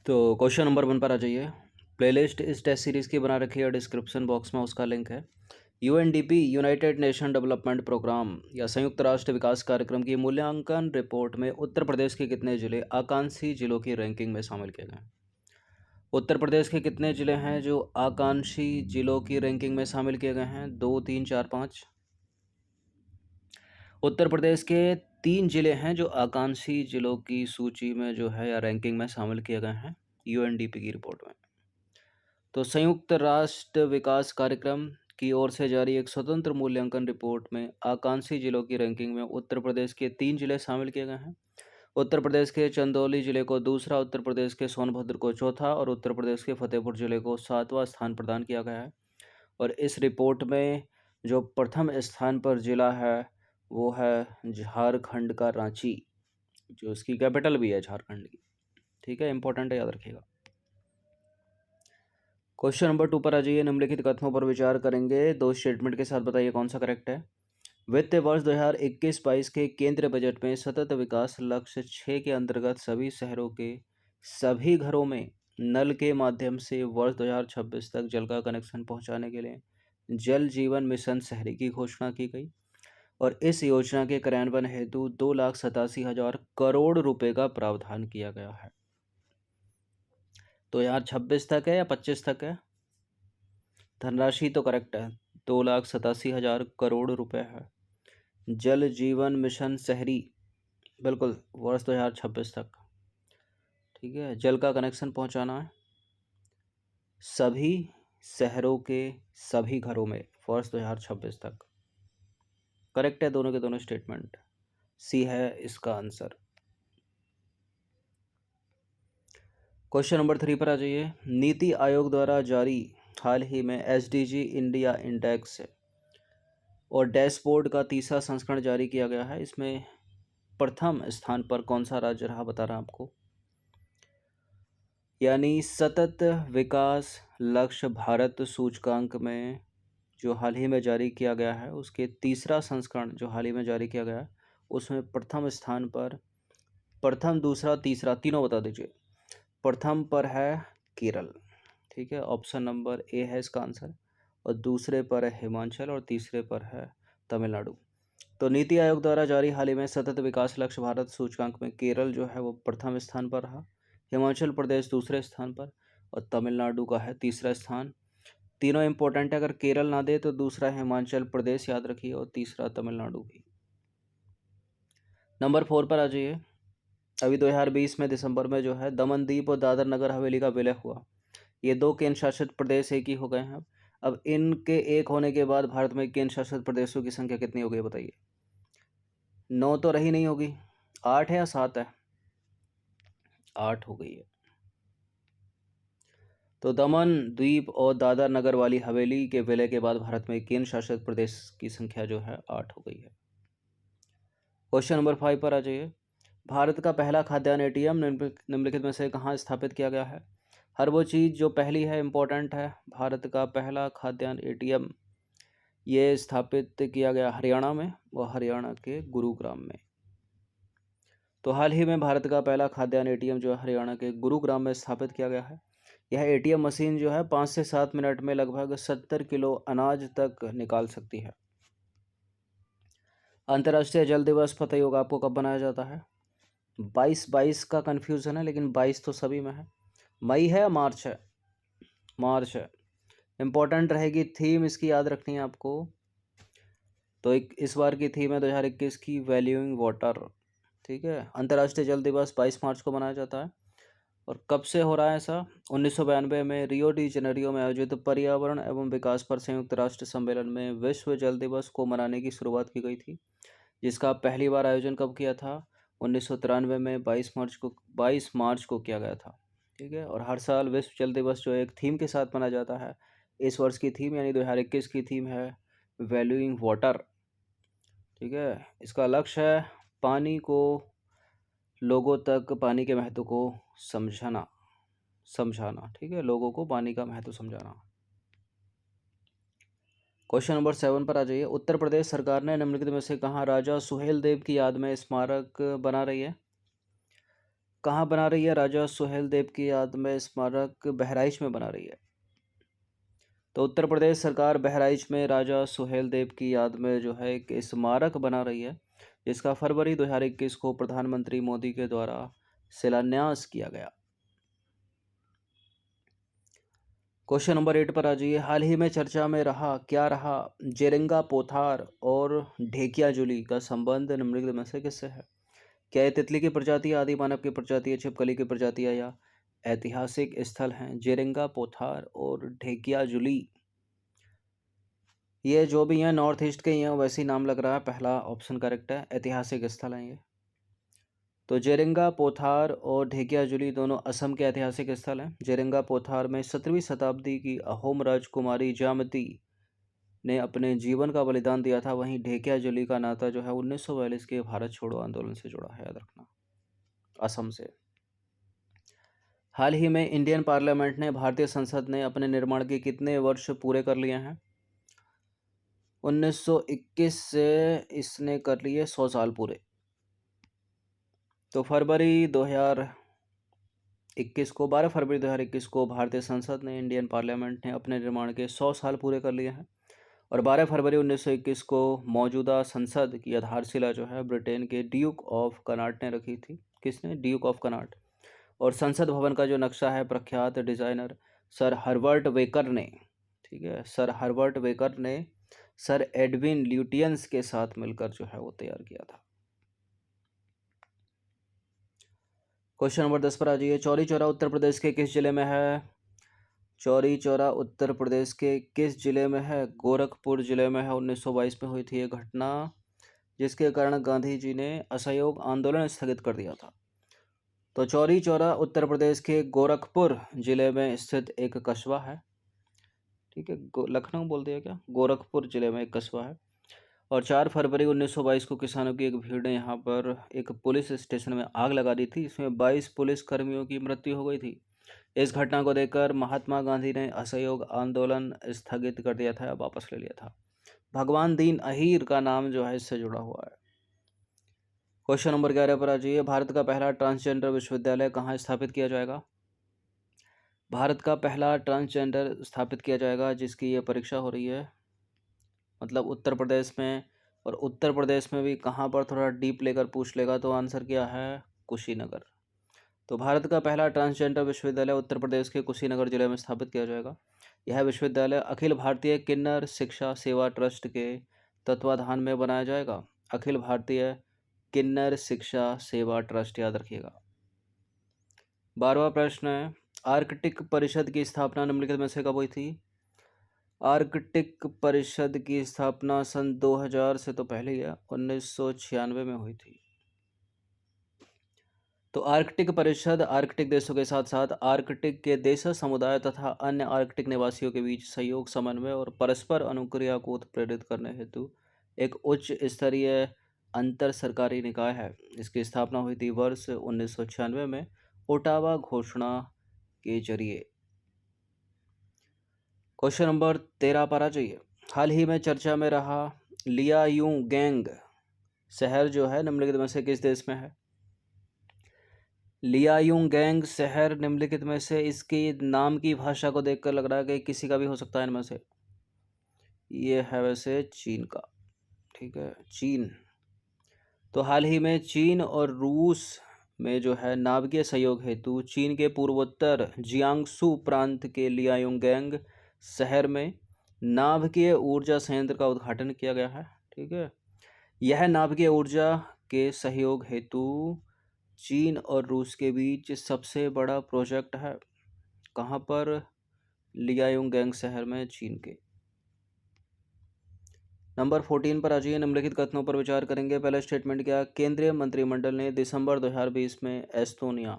तो question number 1 पर आ जाइए। प्लेलिस्ट इस टेस्ट सीरीज़ की बना रखी है, डिस्क्रिप्शन बॉक्स में उसका लिंक है। UNDP United Nation Development Programme या संयुक्त राष्ट्र विकास कार्यक्रम की मूल्यांकन रिपोर्ट में उत्तर प्रदेश के कितने जिले आकांक्षी जिलों की रैंकिंग में शामिल किए गए हैं? उत्तर प्रदेश के कितने जिले हैं जो आकांक्षी जिलों की रैंकिंग में शामिल किए गए हैं? 2, 3, 4, 5। उत्तर प्रदेश के 3 जिले हैं जो आकांक्षी जिलों की सूची में जो है या रैंकिंग में शामिल किए गए हैं यूएनडीपी की रिपोर्ट में। तो संयुक्त राष्ट्र विकास कार्यक्रम की ओर से जारी एक स्वतंत्र मूल्यांकन रिपोर्ट में आकांक्षी जिलों की रैंकिंग में उत्तर प्रदेश के 3 जिले शामिल किए गए हैं। उत्तर प्रदेश के चंदौली जिले को दूसरा, उत्तर प्रदेश के सोनभद्र को चौथा और उत्तर प्रदेश के फतेहपुर जिले को 7वां स्थान प्रदान किया गया है। और इस रिपोर्ट में जो प्रथम स्थान पर जिला है वो है झारखंड का रांची, जो इसकी कैपिटल भी है झारखंड की। ठीक है, इंपॉर्टेंट है, याद रखिएगा। क्वेश्चन नंबर 2 पर आ जाइए। निम्नलिखित कथनों पर विचार करेंगे, 2 स्टेटमेंट के साथ बताइए कौन सा करेक्ट है। वित्त वर्ष 2021-22 के केंद्रीय बजट में सतत विकास लक्ष्य 6 के अंतर्गत सभी शहरों के सभी घरों में नल के माध्यम से वर्ष 2026 तक जल का कनेक्शन पहुंचाने के लिए जल जीवन मिशन शहरी की घोषणा की गई और इस योजना के क्रियान्वयन हेतु 2,87,000 करोड़ रुपए का प्रावधान किया गया है। तो यार 26 तक है या 25 तक है? धनराशि तो करेक्ट है, 2,87,000 करोड़ रुपए है। जल जीवन मिशन शहरी बिल्कुल वर्ष 2026 तक। ठीक है, जल का कनेक्शन पहुंचाना है सभी शहरों के सभी घरों में वर्ष 2026 तक। करेक्ट है दोनों के दोनों स्टेटमेंट। सी है इसका आंसर। क्वेश्चन नंबर 3 पर आ जाइए। नीति आयोग द्वारा जारी हाल ही में एसडीजी इंडिया इंडेक्स और डैशबोर्ड का तीसरा संस्करण जारी किया गया है। इसमें प्रथम स्थान पर कौन सा राज्य रहा, बता रहा आपको। यानी सतत विकास लक्ष्य भारत सूचकांक में जो हाल ही में जारी किया गया है, उसके तीसरा संस्करण जो हाल ही में जारी किया गया है, उसमें प्रथम स्थान पर, प्रथम, दूसरा, तीसरा तीनों बता दीजिए। प्रथम पर है केरल। ठीक है, ऑप्शन नंबर ए है इसका आंसर। और दूसरे पर है हिमाचल और तीसरे पर है तमिलनाडु। तो नीति आयोग द्वारा जारी हाल ही में सतत विकास लक्ष्य भारत सूचकांक में केरल जो है वो प्रथम स्थान पर रहा, हिमाचल प्रदेश दूसरे स्थान पर और तमिलनाडु का है तीसरा स्थान। तीनों इंपॉर्टेंट है, अगर केरल ना दे तो दूसरा हिमाचल प्रदेश याद रखिए और तीसरा तमिलनाडु भी। नंबर 4 पर आ जाइए। अभी 2020 में दिसंबर में जो है दमन दीप और दादर नगर हवेली का विलय हुआ। ये 2 केंद्र शासित प्रदेश एक ही हो गए हैं। अब इनके एक होने के बाद भारत में केंद्र शासित प्रदेशों की संख्या कितनी हो गई बताइए। 9 तो रही नहीं होगी, 8 है या 7 है? 8 हो गई है। तो दमन द्वीप और दादर नगर वाली हवेली के विलय के बाद भारत में केंद्र शासित प्रदेश की संख्या जो है 8 हो गई है। क्वेश्चन नंबर 5 पर आ जाइए। भारत का पहला खाद्यान्न एटीएम निम्नलिखित में से कहाँ स्थापित किया गया है? हर वो चीज़ जो पहली है इम्पोर्टेंट है। भारत का पहला खाद्यान्न एटीएम ये स्थापित किया गया हरियाणा में, और हरियाणा के गुरुग्राम में। तो हाल ही में भारत का पहला खाद्यान्न एटीएम जो है हरियाणा के गुरुग्राम में स्थापित किया गया है। यह एटीएम मशीन जो है 5 से 7 मिनट में लगभग 70 किलो अनाज तक निकाल सकती है। अंतर्राष्ट्रीय जल दिवस पता ही होगा आपको कब बनाया जाता है? 22 का कन्फ्यूज़न है, लेकिन 22 तो सभी में है। मई है या मार्च है? मार्च है। इम्पोर्टेंट रहेगी थीम, इसकी याद रखनी है आपको। तो इस बार की थीम है 2021 की वैल्यूइंग वाटर। ठीक है, अंतर्राष्ट्रीय जल दिवस 22 मार्च को मनाया जाता है। और कब से हो रहा है ऐसा? 1992 में रियो डी जेनेरियो में आयोजित पर्यावरण एवं विकास पर संयुक्त राष्ट्र सम्मेलन में विश्व जल दिवस को मनाने की शुरुआत की गई थी, जिसका पहली बार आयोजन कब किया था? 1993 में 22 मार्च को किया गया था। ठीक है, और हर साल विश्व जल दिवस जो एक थीम के साथ मनाया जाता है। इस वर्ष की थीम यानी 2021 की थीम है वैल्यूइंग वाटर। ठीक है, इसका लक्ष्य है पानी को, लोगों तक पानी के महत्व को समझाना। ठीक है, लोगों को पानी का महत्व समझाना। क्वेश्चन नंबर 7 पर आ जाइए। उत्तर प्रदेश सरकार ने निम्नलिखित में से कहाँ राजा सुहेल देव की याद में स्मारक बना रही है? कहाँ बना रही है? राजा सुहेल देव की याद में स्मारक बहराइच में बना रही है। तो उत्तर प्रदेश सरकार बहराइच में राजा सुहेल देव की याद में जो है एक स्मारक बना रही है, जिसका फरवरी 2021 को प्रधानमंत्री मोदी के द्वारा शिलान्यास किया गया। क्वेश्चन नंबर 8 पर आ जाइए। हाल ही में चर्चा में क्या रहा? जेरेंगा पोथार और ढेकियाजुली का संबंध निम्नलिखित में से किससे है? क्या ये तितली की प्रजाति, आदि मानव की प्रजाति, छिपकली की प्रजाति या ऐतिहासिक स्थल हैं? जेरेंगा पोथार और ढेकियाजुली ये जो भी हैं नॉर्थ ईस्ट के ही हैं, वैसे ही नाम लग रहा है। पहला ऑप्शन करेक्ट है, ऐतिहासिक स्थल हैं ये। तो जेरेंगा पोथार और ढेकियाजुली दोनों असम के ऐतिहासिक स्थल हैं। जेरेंगा पोथार में 17वीं शताब्दी की अहोम राजकुमारी जामती ने अपने जीवन का बलिदान दिया था। वहीं ढेकियाजुली का नाता जो है 1942 के भारत छोड़ो आंदोलन से जुड़ा है, याद रखना, असम से। हाल ही में इंडियन पार्लियामेंट ने, भारतीय संसद ने अपने निर्माण के कितने वर्ष पूरे कर लिए हैं? 1921 से इसने कर लिए 100 साल पूरे। तो 12 फरवरी 2021 को भारतीय संसद ने, इंडियन पार्लियामेंट ने अपने निर्माण के 100 साल पूरे कर लिए हैं। और 12 फरवरी 1921 को मौजूदा संसद की आधारशिला जो है ब्रिटेन के ड्यूक ऑफ कनाट ने रखी थी। किसने? Duke of Connaught. और संसद भवन का जो नक्शा है प्रख्यात डिजाइनर सर हर्बर्ट वेकर ने, ठीक है, सर हर्बर्ट वेकर ने सर एडविन ल्यूटियंस के साथ मिलकर जो है वो तैयार किया था। क्वेश्चन नंबर 10 पर आ जाइए। चौरी चौरा उत्तर प्रदेश के किस जिले में है? चौरी चौरा उत्तर प्रदेश के किस जिले में है? गोरखपुर जिले में है। 1922 में हुई थी ये घटना, जिसके कारण गांधी जी ने असहयोग आंदोलन स्थगित कर दिया था। तो चौरी चौरा उत्तर प्रदेश के गोरखपुर जिले में स्थित एक कस्बा है, ठीक है। लखनऊ बोल दिया क्या? गोरखपुर जिले में एक कस्बा है। और 4 फरवरी 1922 को किसानों की एक भीड़ ने यहाँ पर एक पुलिस स्टेशन में आग लगा दी थी। इसमें 22 पुलिस कर्मियों की मृत्यु हो गई थी। इस घटना को देखकर महात्मा गांधी ने असहयोग आंदोलन स्थगित कर दिया था, वापस ले लिया था। भगवान दीन अहीर का नाम जो है इससे जुड़ा हुआ है। क्वेश्चन नंबर 11 पर आ जाइए। भारत का पहला ट्रांसजेंडर विश्वविद्यालय कहाँ स्थापित किया जाएगा? भारत का पहला ट्रांसजेंडर स्थापित किया जाएगा, जिसकी ये परीक्षा हो रही है, मतलब उत्तर प्रदेश में। और उत्तर प्रदेश में भी कहाँ पर, थोड़ा डीप लेकर पूछ लेगा तो आंसर क्या है? कुशीनगर। तो भारत का पहला ट्रांसजेंडर विश्वविद्यालय उत्तर प्रदेश के कुशीनगर जिले में स्थापित किया जाएगा। यह विश्वविद्यालय अखिल भारतीय किन्नर शिक्षा सेवा ट्रस्ट के तत्वाधान में बनाया जाएगा। अखिल भारतीय किन्नर शिक्षा सेवा ट्रस्ट, याद रखिएगा। 12वां प्रश्न है, आर्कटिक परिषद की स्थापना निम्नलिखित में से कब हुई थी? आर्कटिक परिषद की स्थापना सन 2000 से तो पहले ही है, 1996 में हुई थी। तो आर्कटिक परिषद आर्कटिक देशों के साथ साथ आर्कटिक के देश समुदाय तथा अन्य आर्कटिक निवासियों के बीच सहयोग, समन्वय और परस्पर अनुक्रिया को उत्प्रेरित करने हेतु एक उच्च स्तरीय अंतर सरकारी निकाय है। इसकी स्थापना हुई थी वर्ष 1996 में ओटावा घोषणा के जरिए। क्वेश्चन नंबर 13 पर आ जाइए। हाल ही में चर्चा में रहा लियाओगैंग शहर जो है निम्नलिखित में से किस देश में है? लियाओगैंग शहर निम्नलिखित में से, इसकी नाम की भाषा को देखकर लग रहा है कि किसी का भी हो सकता है इनमें से। ये है वैसे चीन का, ठीक है, चीन। तो हाल ही में चीन और रूस में जो है नाभिकीय सहयोग हेतु चीन के पूर्वोत्तर जियांगसू प्रांत के लियाओगैंग शहर में नाभिकीय ऊर्जा संयंत्र का उद्घाटन किया गया है, ठीक है। यह नाभिकीय ऊर्जा के सहयोग हेतु चीन और रूस के बीच सबसे बड़ा प्रोजेक्ट है। कहाँ पर? लियाओगैंग शहर में, चीन के। नंबर 14 पर आ जाइए। निम्नलिखित कथनों पर विचार करेंगे। पहला स्टेटमेंट क्या? केंद्रीय मंत्रिमंडल ने दिसंबर 2020 में एस्तोनिया,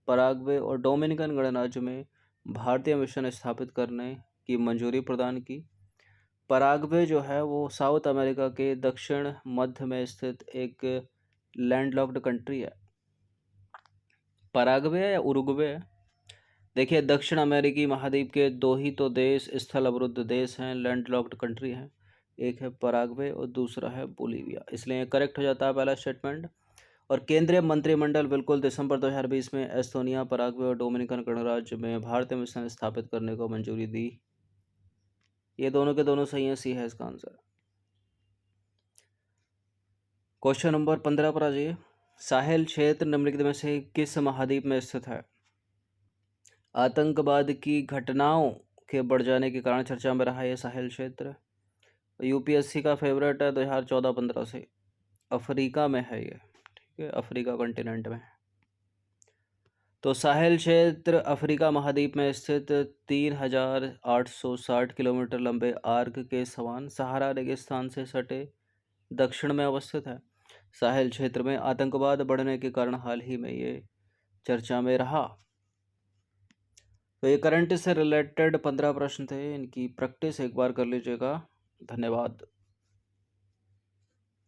पराग्वे और डोमिनिकन गणराज्य में भारतीय मिशन स्थापित करने की मंजूरी प्रदान की। पराग्वे जो है वो साउथ अमेरिका के दक्षिण मध्य में स्थित एक लैंडलॉक्ड कंट्री है। पराग्वे या उरुग्वे? देखिए, दक्षिण अमेरिकी महाद्वीप के दो ही तो देश स्थल अवरुद्ध देश हैं, लैंडलॉक्ड कंट्री हैं। एक है पराग्वे और दूसरा है बोलीविया, इसलिए करेक्ट हो जाता है पहला स्टेटमेंट। और केंद्रीय मंत्रिमंडल बिल्कुल दिसंबर 2020 में एस्तोनिया, पराग्वे और डोमिनिकन गणराज्य में भारतीय मिशन स्थापित करने को मंजूरी दी। ये दोनों के दोनों सही है, सी है इसका आंसर। क्वेश्चन नंबर 15 पर आ जाइए। साहेल क्षेत्र निम्नलिखित में से किस महाद्वीप में स्थित है? आतंकवाद की घटनाओं के बढ़ जाने के कारण चर्चा में रहा यह साहेल क्षेत्र। यूपीएससी का फेवरेट है 2014-15 से। अफ्रीका में है ये, ठीक है, अफ्रीका कॉन्टिनेंट में। तो साहेल क्षेत्र अफ्रीका महाद्वीप में स्थित 3860 किलोमीटर लंबे आर्क के समान सहारा रेगिस्तान से सटे दक्षिण में अवस्थित है। साहेल क्षेत्र में आतंकवाद बढ़ने के कारण हाल ही में ये चर्चा में रहा। तो ये करंट से रिलेटेड 15 प्रश्न थे, इनकी प्रैक्टिस एक बार कर लीजिएगा। धन्यवाद।